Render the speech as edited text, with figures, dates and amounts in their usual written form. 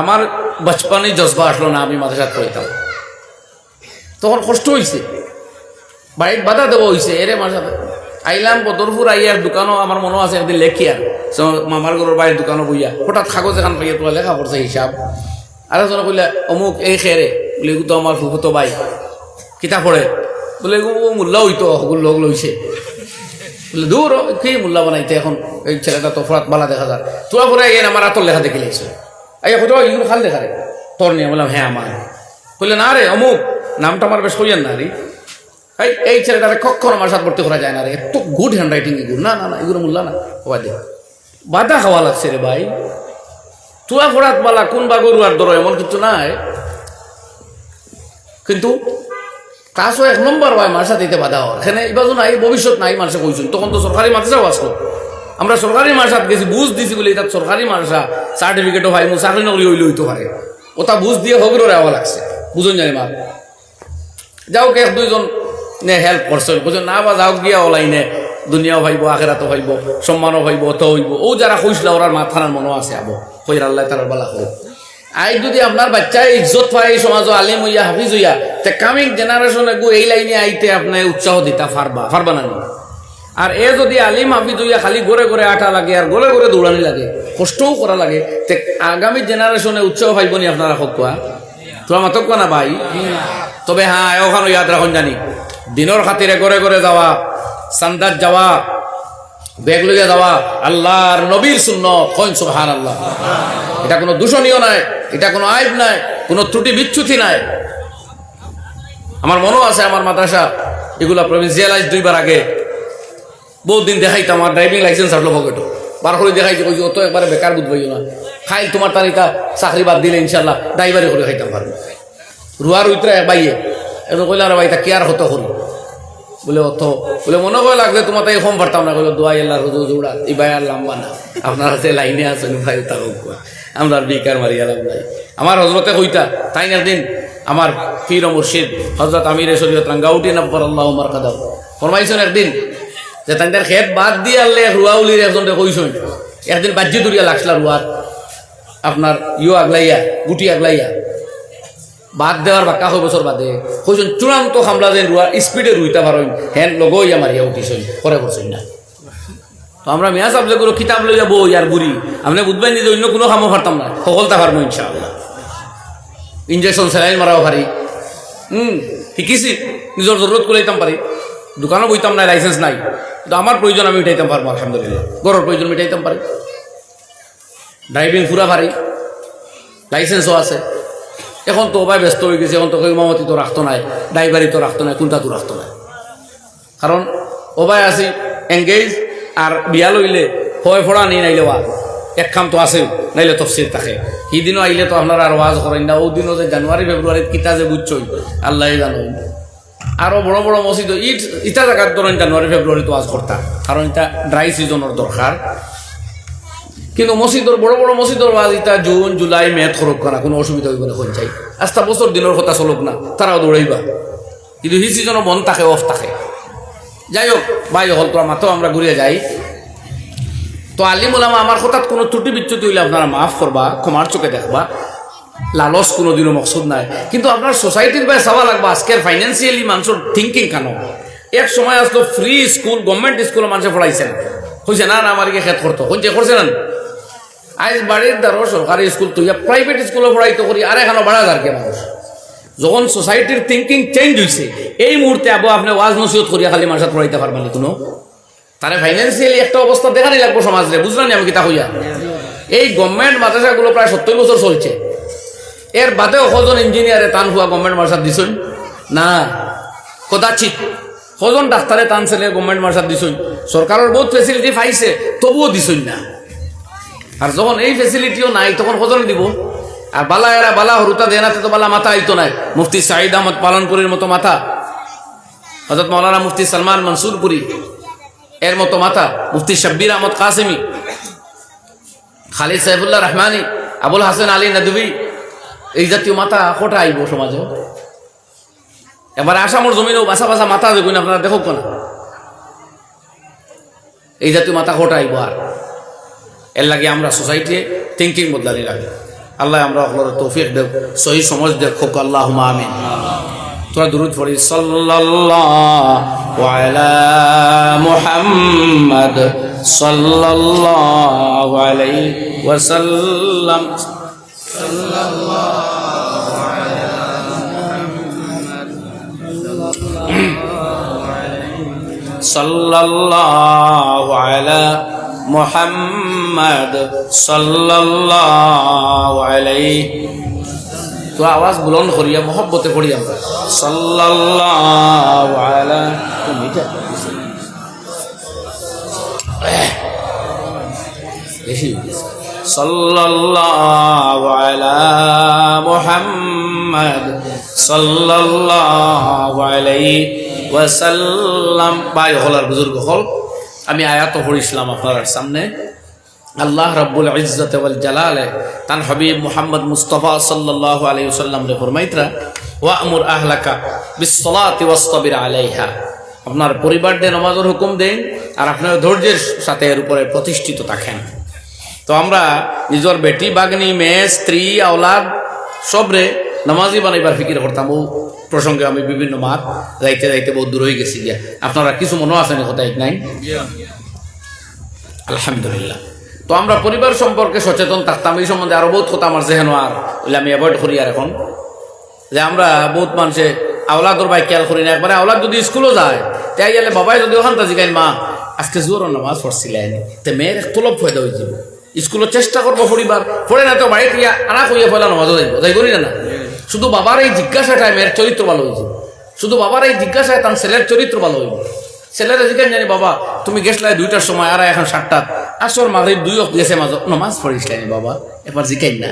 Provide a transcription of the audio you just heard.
আমার বচপনে জজবা আসলো না, আমি মাদ্রাসাত পড়িতাম, তখন কষ্ট হয়েছে, বাড়ির বাধা দেওয়া হয়েছে। এরে মাদ্রাসা আইলাম বদরপুর আইয়ার দোকানও আমার মনে আছে একদিন লেখিয়ার মামার ঘরের বাইরের দোকানও বইয়া হঠাৎ কাগজ এখান পাইয়া তোলা লেখা পড়ছে হিসাব। আর একজনে কইলা অমুক এই খেরে বলে তো আমার ফুফুতো ভাই কিতা পড়ে বলে ও মোল্লা হইতো হগুল লোক লইছে বলে দূর কি মোল্লা বানাইতে এখন এই ছেলেটা তো ফরাত বালা দেখা যায়। তোরা পরে গেন আমার আতর লেখা দেখে লেগেছে আইয়া কোথাও ইগুলো খাল দেখা রে তোর নিয়ে বললাম হ্যাঁ আমার বললে না রে অমুক নামটা আমার বেশ কইয়েন না রে এই ছেলেটারে কখন আমার সাথে ভর্তি করা যায় না রে, এত গুড হ্যান্ড রাইটিং এগুলো না না না এগুলো মোল্লা না বাদে বাধা খাওয়া লাগছে রে ভাই। তুয়া ফোড়াত বালা কোন বা গরু আর ধরো এমন কিছু নাই, কিন্তু ক্লাসও 1 নম্বর ভাই মার সাথে এতে বাধা হওয়ার এখানে এবার নাই ভবিষ্যৎ নাই মানুষে কইছেন। তখন তো সরকারি মাদ্রাসাও আসলো, আমরা সরকারি মাদ্রাসাত গেছি বুঝ দিছি বলে এটা সরকারি মাদ্রাসা সার্টিফিকেটও ভাই চাকরি নকরি হইলে হইতে পারে ওটা বুঝ দিয়ে হগরে আওয়া লাগছে বুঝুন জানি মা যাও কে 1-2 জন নে হেল্প করছেন বুঝুন না বা যাও গিয়া অলাইনে দুনিয়াও ভাইব আখেরাতো ভাইব সম্মানও ভাইব অত হইব ও যারা কইসলা ওরার মাথার মনে আছে আবো কইর আল্লাহ তাআলার বালা হোক। আই যদি আপনার বাচ্চা ইজ্জত পায় এই সমাজ আলেম হইয়া হাফিজ হইয়া তে কামিং জেনারেশনে গো এই লাইনে আইতে আপনি উৎসাহ দিতা পারবা না। আর এ যদি আলিম হাফিজ হইয়া খালি ঘরে ঘরে আটা লাগে আর ঘরে ঘরে দৌড়ানি লাগে কষ্টও করা লাগে তে আগামী জেনারেশনে উৎসাহ পাইব নি আপনারা হকুয়া তোরা মাতক না ভাই। তবে হ্যাঁ ওখানে ইয়াদ রাখুন জানি দিনের খাতিরে ঘরে ঘরে যাওয়া সান্দাত যাওয়া ব্যাগ লইয়া যাওয়া আল্লাহর নবীর সুন্নাত কইন সুবহানাল্লাহ, এটা কোনো দূষণীয় নাই, এটা কোনো আইব নাই, কোনো ত্রুটি বিচ্যুতি নাই। আমার মনে আছে আমার মাদ্রাসা এগুলা প্রভিন্সিয়ালাইজ 2 বার আগে বহুত দিন দেখাইতাম আমার ড্রাইভিং লাইসেন্স আসলো পকেটে বার করে দেখাইছে কইছি অত একবারে বেকার বুঝবাই না খাই তোমার তারিকা চাকরি বাদ দিলে ইনশাল্লাহ ড্রাইভারি করে খাইতাম পারবো রুয়ার উইতরা বাইয়ে এত কইলে আর ভাই তা কেয়ার হতো করি বলে অত বলে মনে করে লাগলে তোমার তাই কম পারতাম না বলে দোয়াই আল্লাহ রোজু জোড়া এই ভাই আর লাম্বা না আপনার হাতে লাইনে আছেন ভাই তা আমরা আর বেকার মারি আলাম নাই। আমার হজরতে কইতা তাই একদিন আমার পীর ও মুর্শিদ হজরত আমির শরীয়ত রাঙ্গাউটি নব্বর আল্লাহ উমার কাদাম ফরমাইছেন একদিন যে তাদের খেত বাদ দিয়ে আল্লাহ রুয়াউলির একজনকে কইছেন একদিন বাজ্যে দূরিয়া লাগছিল রুয়ার আপনার আগলাইয়া গুটি আগলাইয়া বাদ দেওয়ার বাক্কা 6 বছর বাদে কইছেন চূড়ান্ত হামলা যেন রুয়ার স্পিডে রুইতা পারেন হ্যান লগইয়া মারিয়া উঠিছেন করে করছেন না। তো আমরা মিয়া সাহেব যেগুলো কিতাব লইয়া বই আর বুড়ি আপনি বুঝবেন যে অন্য কোনো কামও পারতাম না সকলতা পারবো ইনশাআল্লাহ। ইঞ্জেকশন স্যালাইন মারাও পারি শিকিছি নিজের জরুরত করাইতাম পারি দোকানও বইতাম না লাইসেন্স নাই কিন্তু আমার প্রয়োজন আমি মিটাইতাম পারবো আলহামদুলিল্লাহ ঘরের প্রয়োজন মিটাইতাম পারি ড্রাইভিং পুরা পারি লাইসেন্সও আছে। এখন তো ভাই ব্যস্ত হয়ে গেছে এখন তো ইমামতি তো রাখতো নাই ড্রাইভারি তো রাখতো নাই কোনটা তো রাখতো নাই কারণ ওবাই আছি এঙ্গেজ আর বিয়া লইলে হয় ফোড়া নিয়ে নাইলে ওয়াজ এক খাম তো আছে নাইলে তফসির থাকে সেইদিনও আইলে তো আপনারা আর ওয়াজ করেন না ওই দিনও যে জানুয়ারি ফেব্রুয়ারিত কিতা যে বুঝছই আল্লাহ জানো আরো বড় বড় মসজিদ ইটা জায়গার ধরেন জানুয়ারি ফেব্রুয়ারিতে ওয়াজ করতাম কারণ এটা ড্রাই সিজনের দরকার। কিন্তু মসজিদের বড় বড় মসজিদের ওয়াজ এটা জুন জুলাই মে খরক করা কোনো অসুবিধা হইব না হয়ে যায় আস্তা বছর দিনের কথা চলক না তারাও দৌড়াইবা কিন্তু সেই সিজনও বন্ধ থাকে অফ থাকে। যাই হোক ভাই হল তোরা মাত্র আমরা ঘুরে যাই তো আলিম ওলামা আমার হঠাৎ কোনো ত্রুটি বিচ্যুতি হইলে আপনারা মাফ করবা ক্ষমার চোখে দেখবা লালস কোনোদিনও মকসুদ নাই কিন্তু আপনার সোসাইটির ভাই চাওয়া লাগবা আজকের ফাইন্যান্সিয়ালি মানুষের থিঙ্কিং কেন। এক সময় আসলো ফ্রি স্কুল গভর্নমেন্ট স্কুলে মানুষে পড়াইছে না হয়েছে না না আমার খেত করতো হচ্ছে করছে না আজ বাড়ির দ্বারা সরকারি স্কুল তুই প্রাইভেট স্কুলে পড়াইতো করি আর এখানে বাড়া যারকে মানুষ যখন সোসাইটির থিঙ্কিং চেঞ্জ হয়েছে এই মুহূর্তে আবু আপনি ওয়াজ নসিহত করিয়া খালি মানুষের পড়াইতে পারবেন কোনো তারা ফাইন্যান্সিয়ালি একটা অবস্থা দেখানি লাগবো সমাজে বুঝলেন আমি কিতা হইয়া এই গভর্নমেন্ট মাদ্রাসাগুলো প্রায় 70 বছর চলছে এর বাদেও কজন ইঞ্জিনিয়ারে টান হওয়া গভর্নমেন্ট মাদ্রাসা দিছই না কদাচিত কজন ডাক্তারে টান ছেলে গভর্নমেন্ট মাদ্রাসা দিছই সরকারের বহুত ফেসিলিটি পাইছে তবুও দিছই না। আর যখন এই ফেসিলিটিও নাই তখন কজন দিব আর বালা এরা বালা হরুতা দেনাতে তো বালা মাথা আইতো নাই মুফতি সাঈদ আহমদ পালনপুরীর মতো মাথা হযরত মাওলানা মুফতি সালমান মনসুরপুরি এর মতো মাথা মুফতি শাব্বির আহমদ কাসেমি খালিদ সাইফুল্লাহ রহমানি আবুল হাসান আলী নদভী এই জাতীয় মাথা কোটা আইব সমাজে এবার আসামর জমিনেও বাসা বাসা মাথা দেখুন আপনারা দেখো কেন এই জাতীয় মাথা কোটা আইব আর এর লাগে আমরা সোসাইটি থিঙ্কিং বদলানি লাগে আল্লাহ আমরা আপনার তৌফিক দেব, সহি সমঝ দেব, খুব আল্লাহুম্মা আমিন। তোরা দুরূদ পড়ি, সাল্লাল্লাহু আলা মুহাম্মদ সাল্লাল্লাহু আলাইহি ওয়াসাল্লাম। সাল্লাল্লাহু আলা মুহাম্মদ সাল্লাল্লাহু আলাইহি। তো আওয়াজ বুলন্দ করিয়া মহব্বতে পড়ি আমরা, সাল্লাল্লাহু আলা। বেশি সাল্লাল্লাহু আলা মুহাম্মদ সাল্লাল্লাহু আলাইহি ওয়াসাল্লাম। ভাই হলার বুজুর্গ হল, আমি আয়াত পড়িছিলাম আপনার সামনে। আল্লাহ রাব্বুল ইজ্জত ওয়াল জালালে তান হাবিব মুহাম্মদ মুস্তাফা সাল্লাল্লাহু আলাইহি ওয়াসাল্লাম রে ফরমাইতরা, ওয়া আমুর আহলাকা বিসসালাতি ওয়াসতাবির আলাইহা। আপনার পরিবারদের নামাজের হুকুম দেন আর আপনার ধৈর্যের সাথে এর উপরে প্রতিষ্ঠিত থাকেন। তো আমরা নিজের বেটি বাগনি মেয়ে স্ত্রী আওলাদ সবরে নামাজি বানাইবার ফিকির করতাম। ও প্রসঙ্গে আমি বিভিন্ন মাত যাইতে যাইতে বহুত দূর হয়ে গেছি গিয়া। আপনারা কিছু মনে আছেন কথা নাই? আলহামদুলিল্লাহ। তো আমরা পরিবার সম্পর্কে সচেতন থাকতাম। এই সম্বন্ধে আরো বহুত কথা আমার যেহেন আর বলে আমি অ্যাভয়েড করি। আর এখন যে আমরা বহুত মানুষে আওলাদর ভাই খেয়াল করি না। একবারে আওলাদ যদি স্কুলও যায় তাই গেলে বাবাই যদি ওখান থেকে জিগাই, মা আজকে জোর নামাজ পড়ছিলেন, তে মেয়ের তলব ফায়দা হয়ে যাব। স্কুলের চেষ্টা করবো পরিবার পড়ে না তো বাড়িতে আনা কইয়া পয়লা নামাজও যাইব, তাই করি না? শুধু বাবার এই জিজ্ঞাসাটায় মেয়ের চরিত্র ভালো হয়েছে, শুধু বাবার এই জিজ্ঞাসায় তার ছেলের চরিত্র ভালো হইব। ছেলেরা জিজ্ঞাসা জানি, বাবা তুমি গেছলাই 2টার সময় আর এখন 7টা, আসর মাগরিব 2 গেছে মাঝে নামাজ পড়িস বাবা, একবার জিজ্ঞাই না।